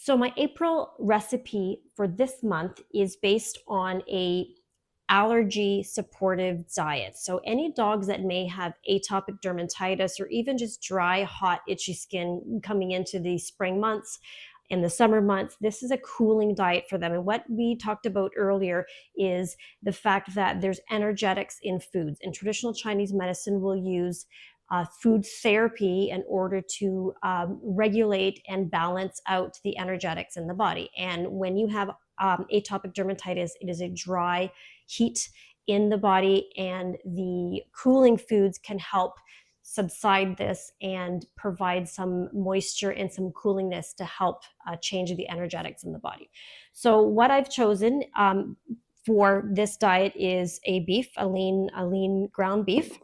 So my April recipe for this month is based on a allergy supportive diet. So any dogs that may have atopic dermatitis or even just dry, hot, itchy skin coming into the spring months and the summer months, this is a cooling diet for them. And what we talked about earlier is the fact that there's energetics in foods. And traditional Chinese medicine will use food therapy in order to regulate and balance out the energetics in the body. And when you have atopic dermatitis, it is a dry heat in the body, and the cooling foods can help subside this and provide some moisture and some coolingness to help change the energetics in the body. So what I've chosen for this diet is a lean ground beef.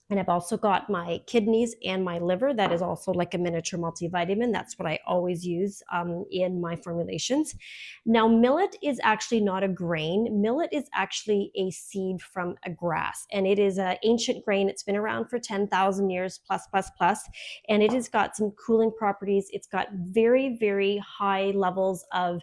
And I've also got my kidneys and my liver. That is also like a miniature multivitamin. That's what I always use in my formulations. Now, millet is actually not a grain. Millet is actually a seed from a grass. And it is an ancient grain. It's been around for 10,000 years plus, plus, plus. And it has got some cooling properties. It's got very, very high levels of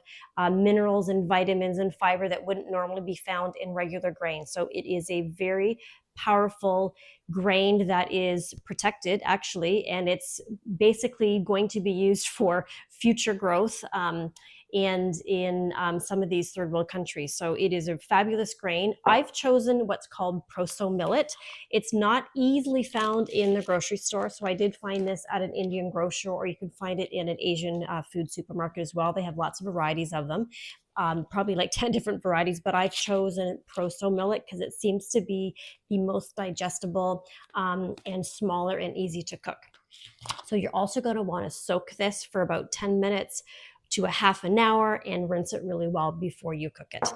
minerals and vitamins and fiber that wouldn't normally be found in regular grains. So it is a very powerful grain that is protected actually, and it's basically going to be used for future growth and in some of these third world countries. So it is a fabulous grain. I've chosen what's called proso millet. It's not easily found in the grocery store, so I did find this at an Indian grocer, or you can find it in an Asian food supermarket as well. They have lots of varieties of them. Probably like 10 different varieties, but I've chosen proso millet because it seems to be the most digestible and smaller and easy to cook. So you're also going to want to soak this for about 10 minutes to a half an hour and rinse it really well before you cook it.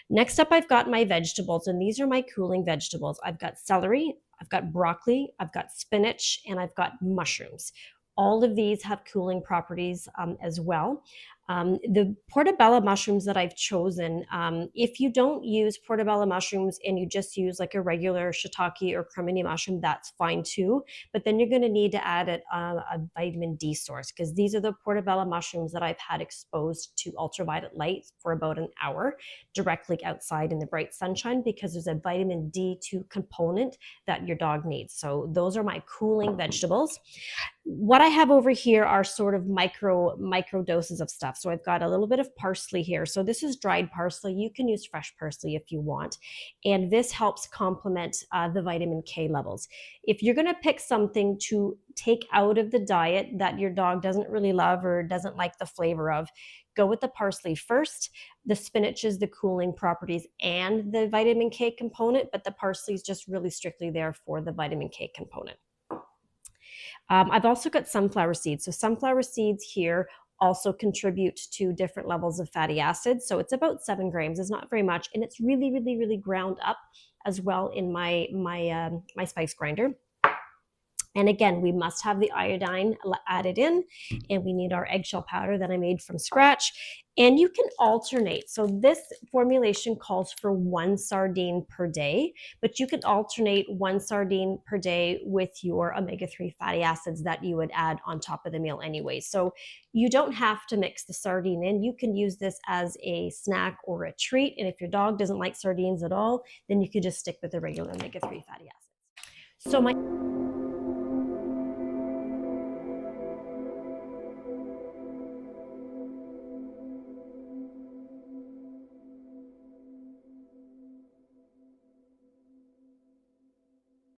Next up, I've got my vegetables, and these are my cooling vegetables. I've got celery, I've got broccoli, I've got spinach, and I've got mushrooms. All of these have cooling properties as well. The portobello mushrooms that I've chosen, if you don't use portobello mushrooms and you just use like a regular shiitake or cremini mushroom, that's fine too. But then you're going to need to add a vitamin D source, because these are the portobello mushrooms that I've had exposed to ultraviolet light for about an hour directly outside in the bright sunshine, because there's a vitamin D2 component that your dog needs. So those are my cooling vegetables. What I have over here are sort of micro doses of stuff. So I've got a little bit of parsley here. So this is dried parsley. You can use fresh parsley if you want. And this helps complement the vitamin K levels. If you're going to pick something to take out of the diet that your dog doesn't really love or doesn't like the flavor of, go with the parsley first. The spinach is the cooling properties and the vitamin K component, but the parsley is just really strictly there for the vitamin K component. I've also got sunflower seeds. So sunflower seeds here also contribute to different levels of fatty acids. So it's about 7 grams. It's not very much. And it's really, really, really ground up as well in my spice grinder. And again, we must have the iodine added in, and we need our eggshell powder that I made from scratch. And you can alternate. So this formulation calls for 1 sardine per day, but you can alternate 1 sardine per day with your omega-3 fatty acids that you would add on top of the meal anyway. So you don't have to mix the sardine in. You can use this as a snack or a treat. And if your dog doesn't like sardines at all, then you could just stick with the regular omega-3 fatty acids. So